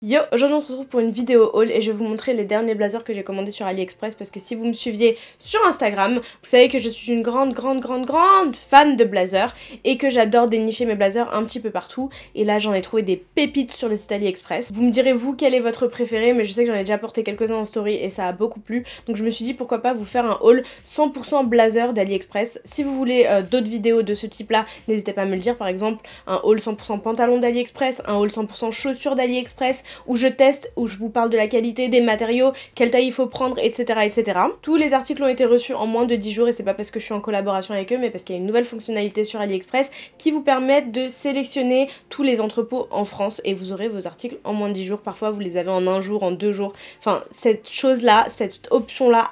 Yo, aujourd'hui on se retrouve pour une vidéo haul et je vais vous montrer les derniers blazers que j'ai commandés sur AliExpress parce que si vous me suiviez sur Instagram, vous savez que je suis une grande fan de blazers et que j'adore dénicher mes blazers un petit peu partout et là j'en ai trouvé des pépites sur le site AliExpress. Vous me direz vous quel est votre préféré, mais je sais que j'en ai déjà porté quelques-uns en story et ça a beaucoup plu, donc je me suis dit pourquoi pas vous faire un haul 100% blazer d'AliExpress. Si vous voulez d'autres vidéos de ce type là, n'hésitez pas à me le dire, par exemple un haul 100% pantalon d'AliExpress, un haul 100% chaussures d'AliExpress, où je teste, où je vous parle de la qualité des matériaux, quelle taille il faut prendre, etc. etc. Tous les articles ont été reçus en moins de 10 jours et c'est pas parce que je suis en collaboration avec eux, mais parce qu'il y a une nouvelle fonctionnalité sur AliExpress qui vous permet de sélectionner tous les entrepôts en France et vous aurez vos articles en moins de 10 jours. Parfois vous les avez en 1 jour, en 2 jours. Enfin, cette chose-là, cette option-là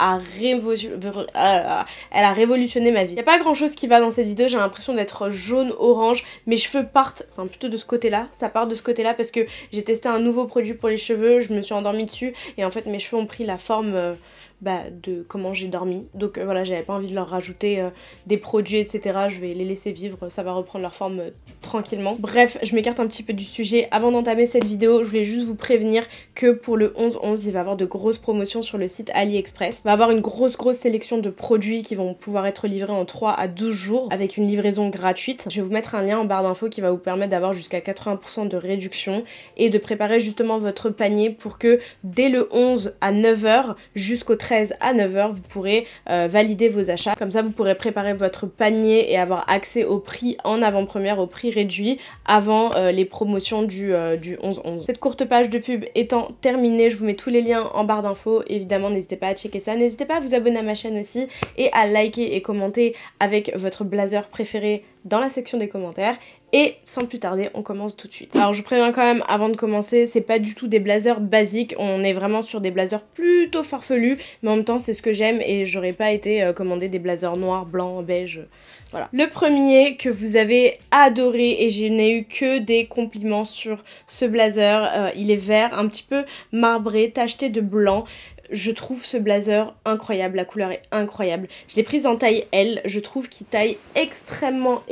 elle a révolutionné ma vie. Il n'y a pas grand-chose qui va dans cette vidéo, j'ai l'impression d'être jaune, orange. Mes cheveux partent, enfin plutôt de ce côté-là, ça part de ce côté-là parce que j'ai testé un nouveau produit pour les cheveux, je me suis endormie dessus et en fait mes cheveux ont pris la forme de comment j'ai dormi. Donc voilà, j'avais pas envie de leur rajouter des produits etc. Je vais les laisser vivre, ça va reprendre leur forme tranquillement. Bref, je m'écarte un petit peu du sujet. Avant d'entamer cette vidéo, je voulais juste vous prévenir que pour le 11-11, il va y avoir de grosses promotions sur le site AliExpress. Il va y avoir une grosse sélection de produits qui vont pouvoir être livrés en 3 à 12 jours avec une livraison gratuite. Je vais vous mettre un lien en barre d'infos qui va vous permettre d'avoir jusqu'à 80% de réduction et de préparer justement votre panier pour que dès le 11 à 9h jusqu'au 13 à 9h vous pourrez valider vos achats. Comme ça vous pourrez préparer votre panier et avoir accès au prix en avant-première, au prix réduit avant les promotions du 11-11. Cette courte page de pub étant terminée, je vous mets tous les liens en barre d'infos. Évidemment n'hésitez pas à checker ça, n'hésitez pas à vous abonner à ma chaîne aussi et à liker et commenter avec votre blazer préféré dans la section des commentaires. Et sans plus tarder, on commence tout de suite. Alors je préviens quand même avant de commencer, c'est pas du tout des blazers basiques, on est vraiment sur des blazers plutôt farfelus, mais en même temps c'est ce que j'aime et j'aurais pas été commander des blazers noirs, blancs, beige, voilà. Le premier que vous avez adoré et je n'ai eu que des compliments sur ce blazer, il est vert, un petit peu marbré, tacheté de blanc. Je trouve ce blazer incroyable, la couleur est incroyable. Je l'ai prise en taille L, je trouve qu'il taille extrêmement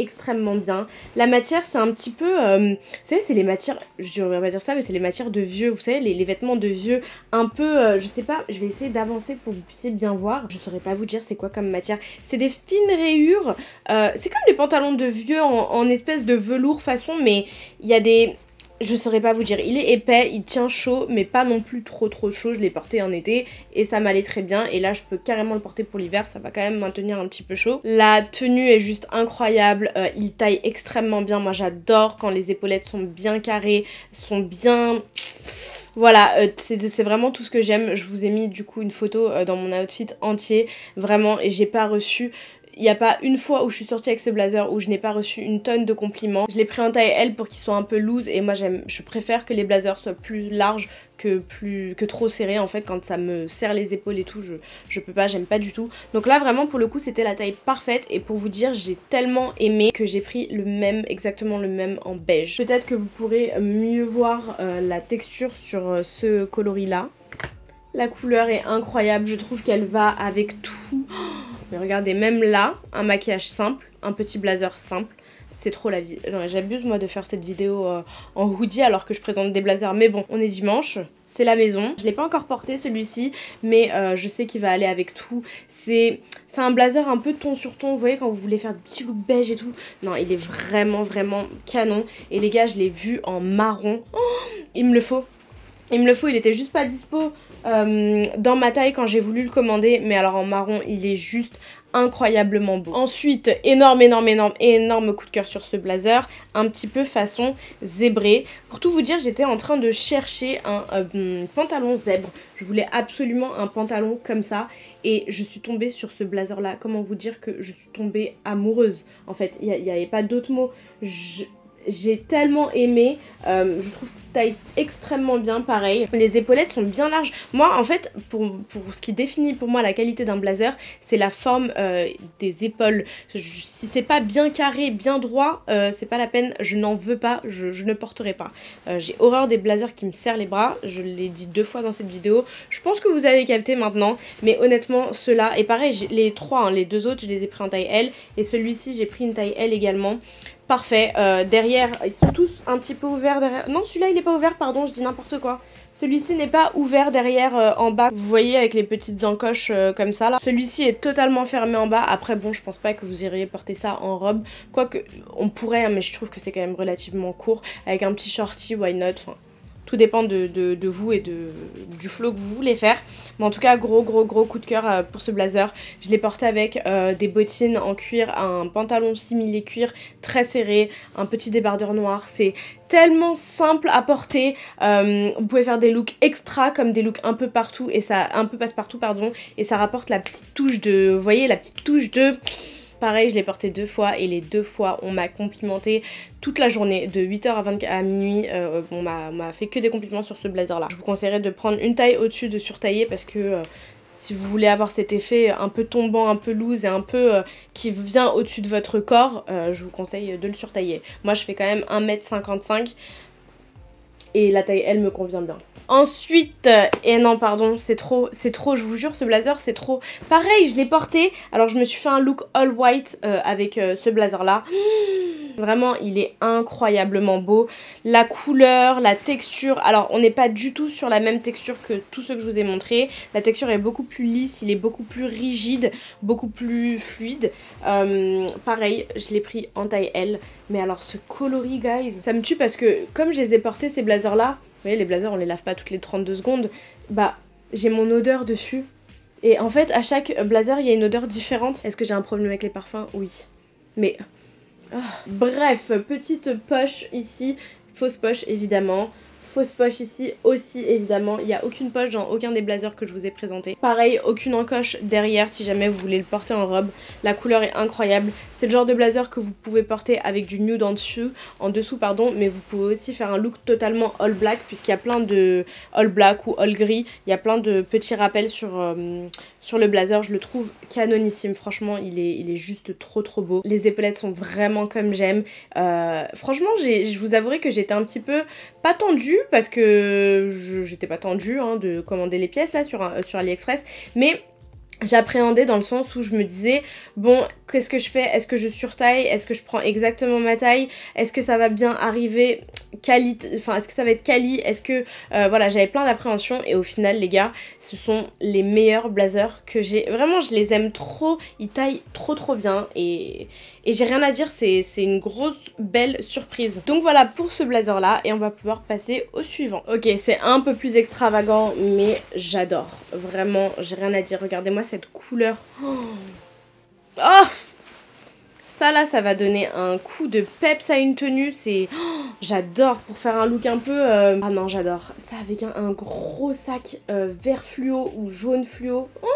bien. La matière c'est un petit peu, vous savez c'est les matières, je devrais pas dire ça mais c'est les matières de vieux, vous savez les vêtements de vieux un peu, je sais pas, je vais essayer d'avancer pour que vous puissiez bien voir. Je saurais pas vous dire c'est quoi comme matière, c'est des fines rayures, c'est comme les pantalons de vieux en espèce de velours façon, mais il y a des... Je saurais pas vous dire, il est épais, il tient chaud mais pas non plus trop chaud. Je l'ai porté en été et ça m'allait très bien et là je peux carrément le porter pour l'hiver, ça va quand même maintenir un petit peu chaud. La tenue est juste incroyable, il taille extrêmement bien, moi j'adore quand les épaulettes sont bien carrées, sont bien... Voilà, c'est vraiment tout ce que j'aime. Je vous ai mis du coup une photo dans mon outfit entier, vraiment, et j'ai pas reçu... Il n'y a pas une fois où je suis sortie avec ce blazer où je n'ai pas reçu une tonne de compliments. Je l'ai pris en taille L pour qu'il soit un peu loose et moi je préfère que les blazers soient plus larges que trop serrés en fait. Quand ça me serre les épaules et tout, je peux pas, j'aime pas du tout. Donc là vraiment pour le coup c'était la taille parfaite et pour vous dire j'ai tellement aimé que j'ai pris le même, exactement le même en beige. Peut-être que vous pourrez mieux voir la texture sur ce coloris là. La couleur est incroyable, je trouve qu'elle va avec tout. Mais regardez, même là, un maquillage simple, un petit blazer simple, c'est trop la vie. J'abuse moi de faire cette vidéo en hoodie alors que je présente des blazers, mais bon, on est dimanche. C'est la maison. Je l'ai pas encore porté celui-ci, mais je sais qu'il va aller avec tout. C'est un blazer un peu ton sur ton, vous voyez quand vous voulez faire des petits looks beige et tout. Non, il est vraiment canon. Et les gars, je l'ai vu en marron. Oh, il me le faut. Il me le faut, il était juste pas dispo dans ma taille quand j'ai voulu le commander. Mais alors en marron, il est juste incroyablement beau. Ensuite, énorme coup de cœur sur ce blazer. Un petit peu façon zébré. Pour tout vous dire, j'étais en train de chercher un pantalon zèbre. Je voulais absolument un pantalon comme ça. Et je suis tombée sur ce blazer là. Comment vous dire que je suis tombée amoureuse. En fait, il n'y avait pas d'autre mot. J'ai tellement aimé, je trouve qu'il taille extrêmement bien, pareil. Les épaulettes sont bien larges. Moi en fait, pour ce qui définit pour moi la qualité d'un blazer, c'est la forme des épaules. Si c'est pas bien carré, bien droit, c'est pas la peine, je n'en veux pas, je ne porterai pas. J'ai horreur des blazers qui me serrent les bras, je l'ai dit 2 fois dans cette vidéo. Je pense que vous avez capté maintenant, mais honnêtement ceux-là, et pareil les trois, hein, les 2 autres je les ai pris en taille L, et celui-ci j'ai pris une taille L également. parfait. Derrière, ils sont tous un petit peu ouverts derrière. Non, celui-là il est pas ouvert, pardon, je dis n'importe quoi. Celui-ci n'est pas ouvert derrière en bas. Vous voyez avec les petites encoches comme ça là. Celui-ci est totalement fermé en bas. Après bon, je pense pas que vous iriez porter ça en robe. Quoique on pourrait, hein, mais je trouve que c'est quand même relativement court. Avec un petit shorty, why not, enfin... Tout dépend de vous et du flow que vous voulez faire. Mais en tout cas, gros coup de cœur pour ce blazer. Je l'ai porté avec des bottines en cuir, un pantalon simili cuir très serré, un petit débardeur noir. C'est tellement simple à porter. Vous pouvez faire des looks extra comme des looks un peu partout et ça, un peu passe-partout pardon. Et ça rapporte la petite touche de, vous voyez, la petite touche de... Pareil, je l'ai porté 2 fois et les 2 fois, on m'a complimenté toute la journée, de 8h à minuit. On m'a fait que des compliments sur ce blazer là. Je vous conseillerais de prendre une taille au-dessus, de surtailler parce que si vous voulez avoir cet effet un peu tombant, un peu loose et un peu qui vient au-dessus de votre corps, je vous conseille de le surtailler. Moi, je fais quand même 1m55 et la taille, elle me convient bien. Ensuite, et non pardon, c'est trop, je vous jure, ce blazer c'est trop. Pareil, je l'ai porté, alors je me suis fait un look all white avec ce blazer là. Vraiment, il est incroyablement beau. La couleur, la texture, alors on n'est pas du tout sur la même texture que tous ceux que je vous ai montrés. La texture est beaucoup plus lisse, il est beaucoup plus rigide, beaucoup plus fluide. Pareil, je l'ai pris en taille L. Mais alors ce coloris, guys, ça me tue parce que comme je les ai portés ces blazers là, vous voyez les blazers on les lave pas toutes les 32 secondes, bah j'ai mon odeur dessus. Et en fait à chaque blazer il y a une odeur différente. Est-ce que j'ai un problème avec les parfums? Oui. Mais... Oh. Bref, petite poche ici, fausse poche évidemment. Fausse poche ici aussi évidemment, il n'y a aucune poche dans aucun des blazers que je vous ai présenté. Pareil, aucune encoche derrière si jamais vous voulez le porter en robe. La couleur est incroyable, c'est le genre de blazer que vous pouvez porter avec du nude en dessous pardon, mais vous pouvez aussi faire un look totalement all black puisqu'il y a plein de all black ou all gris, il y a plein de petits rappels sur le blazer. Je le trouve canonissime, franchement il est juste trop beau. Les épaulettes sont vraiment comme j'aime. Franchement je vous avouerai que j'étais un petit peu pas tendue parce que j'étais pas tendue hein, de commander les pièces là sur AliExpress, mais j'appréhendais dans le sens où je me disais bon qu'est-ce que je fais, est-ce que je surtaille, est-ce que je prends exactement ma taille, est-ce que ça va bien arriver, enfin est-ce que ça va être quali, est-ce que voilà, j'avais plein d'appréhensions et au final les gars ce sont les meilleurs blazers que j'ai, vraiment je les aime trop, ils taillent trop bien et j'ai rien à dire, c'est une grosse belle surprise. Donc voilà pour ce blazer là et on va pouvoir passer au suivant. Ok, c'est un peu plus extravagant mais j'adore, vraiment j'ai rien à dire, regardez-moi cette couleur. Oh, ça là, ça va donner un coup de peps à une tenue, c'est... Oh, j'adore pour faire un look un peu... Ah non, j'adore. Ça avec un gros sac vert fluo ou jaune fluo. Oh,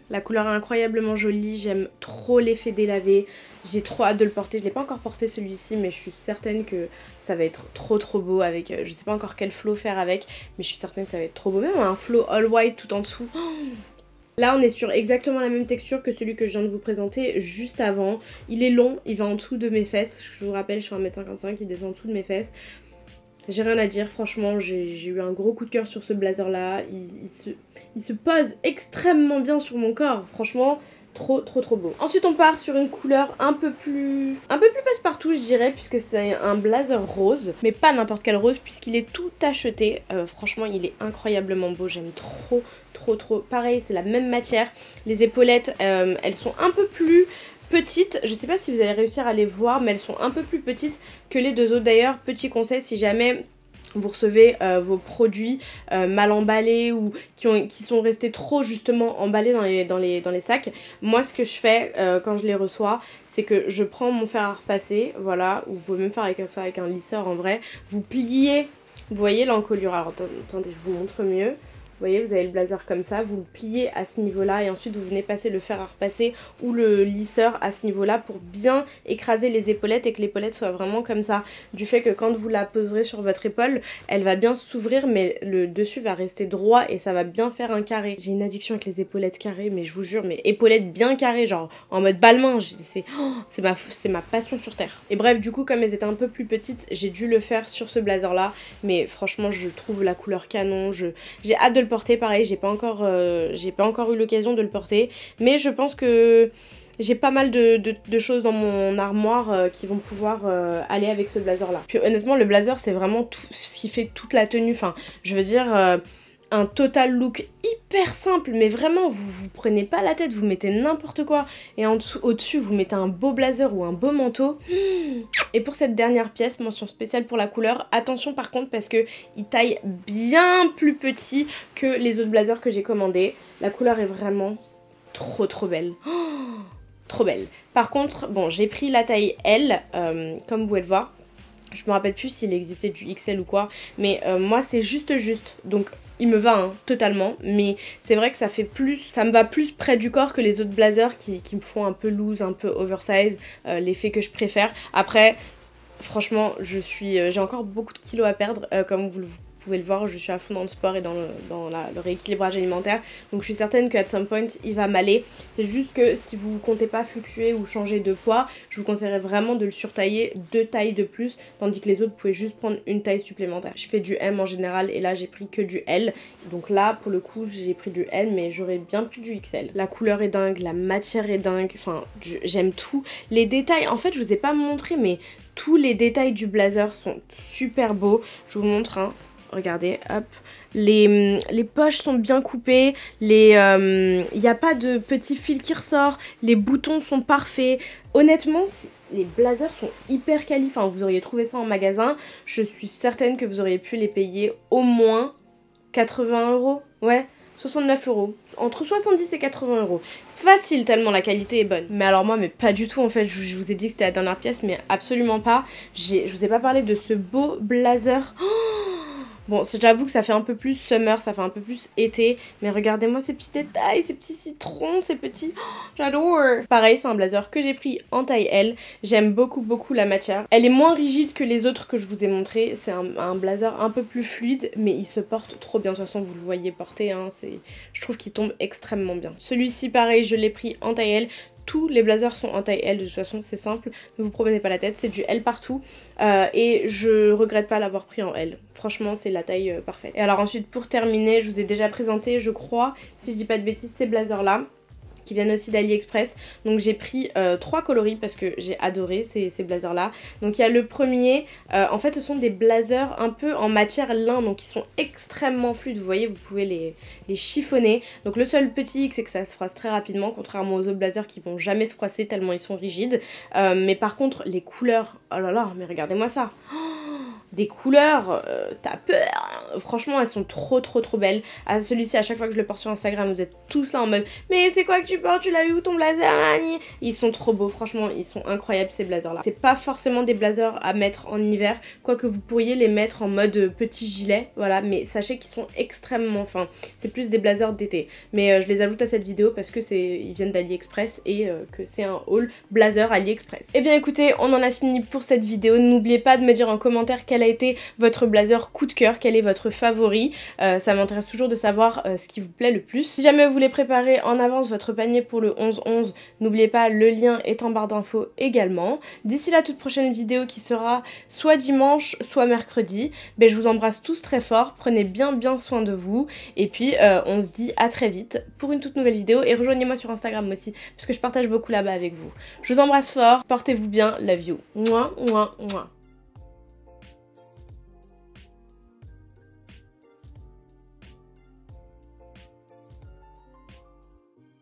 la couleur est incroyablement jolie, j'aime trop l'effet délavé. J'ai trop hâte de le porter, je l'ai pas encore porté celui-ci mais je suis certaine que ça va être trop beau avec... je sais pas encore quel flow faire avec, mais je suis certaine que ça va être trop beau. Même un flow all white tout en dessous. Oh, là on est sur exactement la même texture que celui que je viens de vous présenter juste avant. Il est long, il va en dessous de mes fesses. Je vous rappelle je fais 1m55, il descend en dessous de mes fesses. J'ai rien à dire, franchement j'ai eu un gros coup de cœur sur ce blazer là. Il se pose extrêmement bien sur mon corps, franchement trop beau. Ensuite on part sur une couleur un peu plus passe-partout je dirais, puisque c'est un blazer rose, mais pas n'importe quel rose puisqu'il est tout acheté. Franchement il est incroyablement beau, j'aime trop. Pareil c'est la même matière, les épaulettes elles sont un peu plus petites, je sais pas si vous allez réussir à les voir mais elles sont un peu plus petites que les deux autres. D'ailleurs petit conseil, si jamais vous recevez vos produits mal emballés ou qui sont restés trop justement emballés dans les sacs, moi ce que je fais quand je les reçois, c'est que je prends mon fer à repasser, voilà, ou vous pouvez même faire avec ça avec un lisseur en vrai, vous pliez, vous voyez l'encolure, alors attendez je vous montre mieux. Vous voyez, vous avez le blazer comme ça, vous le pliez à ce niveau-là et ensuite vous venez passer le fer à repasser ou le lisseur à ce niveau-là pour bien écraser les épaulettes et que l'épaulette soit vraiment comme ça. Du fait que quand vous la poserez sur votre épaule, elle va bien s'ouvrir mais le dessus va rester droit et ça va bien faire un carré. J'ai une addiction avec les épaulettes carrées, mais je vous jure, mais épaulettes bien carrées, genre en mode balle-main, c'est ma passion sur terre. Et bref, du coup, comme elles étaient un peu plus petites, j'ai dû le faire sur ce blazer-là, mais franchement, je trouve la couleur canon, j'ai hâte de le porter. Pareil, j'ai pas encore eu l'occasion de le porter, mais je pense que J'ai pas mal de choses dans mon armoire qui vont pouvoir aller avec ce blazer là. Puis honnêtement le blazer c'est vraiment tout ce qui fait toute la tenue, enfin je veux dire un total look hyper simple, mais vraiment vous prenez pas la tête, vous mettez n'importe quoi et au-dessus vous mettez un beau blazer ou un beau manteau. Et pour cette dernière pièce, mention spéciale pour la couleur, attention par contre parce que il taille bien plus petit que les autres blazers que j'ai commandés. La couleur est vraiment trop belle. Trop belle. Par contre, bon, j'ai pris la taille L, comme vous pouvez le voir. Je me rappelle plus s'il existait du XL ou quoi, mais moi c'est juste. Donc il me va hein, totalement, mais c'est vrai que ça me va plus près du corps que les autres blazers qui me font un peu loose, un peu oversize, l'effet que je préfère. Après, franchement, j'ai encore beaucoup de kilos à perdre, comme vous pouvez le voir, je suis à fond dans le sport et dans le rééquilibrage alimentaire, donc je suis certaine qu'à some point il va m'aller. C'est juste que si vous comptez pas fluctuer ou changer de poids, je vous conseillerais vraiment de le surtailler 2 tailles de plus, tandis que les autres vous pouvez juste prendre une taille supplémentaire. Je fais du M en général et là j'ai pris que du L, donc là pour le coup j'ai pris du L, mais j'aurais bien pris du XL. La couleur est dingue, la matière est dingue, enfin j'aime tout. Les détails, en fait je vous ai pas montré, mais tous les détails du blazer sont super beaux. Je vous montre hein. Regardez, hop, les poches sont bien coupées, il n'y a pas de petit fil qui ressort, les boutons sont parfaits. Honnêtement, les blazers sont hyper quali, enfin vous auriez trouvé ça en magasin, je suis certaine que vous auriez pu les payer au moins 80 €, ouais, 69 €, entre 70 et 80 €. Facile tellement la qualité est bonne. Mais alors moi mais pas du tout en fait, je vous ai dit que c'était la dernière pièce mais absolument pas. Je vous ai pas parlé de ce beau blazer. Bon, j'avoue que ça fait un peu plus summer, ça fait un peu plus été, mais regardez-moi ces petits détails, ces petits citrons, ces petits... Oh, j'adore. Pareil, c'est un blazer que j'ai pris en taille L. J'aime beaucoup la matière. Elle est moins rigide que les autres que je vous ai montré. C'est un blazer un peu plus fluide, mais il se porte trop bien. De toute façon, vous le voyez porter, hein, je trouve qu'il tombe extrêmement bien. Celui-ci, pareil, je l'ai pris en taille L. Tous les blazers sont en taille L, de toute façon c'est simple, ne vous promenez pas la tête, c'est du L partout et je regrette pas l'avoir pris en L. Franchement c'est la taille parfaite. Et alors ensuite pour terminer, je vous ai déjà présenté je crois, si je dis pas de bêtises, ces blazers là qui viennent aussi d'AliExpress. Donc j'ai pris 3 coloris parce que j'ai adoré ces blazers là. Donc il y a le premier, en fait ce sont des blazers un peu en matière lin, donc ils sont extrêmement fluides, vous voyez, vous pouvez les chiffonner. Donc le seul petit hic c'est que ça se froisse très rapidement, contrairement aux autres blazers qui vont jamais se froisser tellement ils sont rigides. Mais par contre les couleurs, oh là là, mais regardez-moi ça, des couleurs, t'as peur. Franchement elles sont trop belles. Celui-ci à chaque fois que je le porte sur Instagram vous êtes tous là en mode mais c'est quoi que tu portes, tu l'as eu où ton blazer? Ils sont trop beaux, franchement ils sont incroyables ces blazers là. C'est pas forcément des blazers à mettre en hiver, quoique vous pourriez les mettre en mode petit gilet, voilà, mais sachez qu'ils sont extrêmement fins. C'est plus des blazers d'été, mais je les ajoute à cette vidéo parce que ils viennent d'AliExpress et que c'est un haul blazer AliExpress. Et bien écoutez, on en a fini pour cette vidéo. N'oubliez pas de me dire en commentaire quel a été votre blazer coup de cœur, quel est votre favori. Ça m'intéresse toujours de savoir ce qui vous plaît le plus. Si jamais vous voulez préparer en avance votre panier pour le 11-11, n'oubliez pas, le lien est en barre d'infos également. D'ici la toute prochaine vidéo qui sera soit dimanche, soit mercredi, je vous embrasse tous très fort, prenez bien soin de vous et puis on se dit à très vite pour une toute nouvelle vidéo et rejoignez-moi sur Instagram aussi parce que je partage beaucoup là-bas avec vous. Je vous embrasse fort, portez-vous bien, love you. Mouah, mouah, mouah.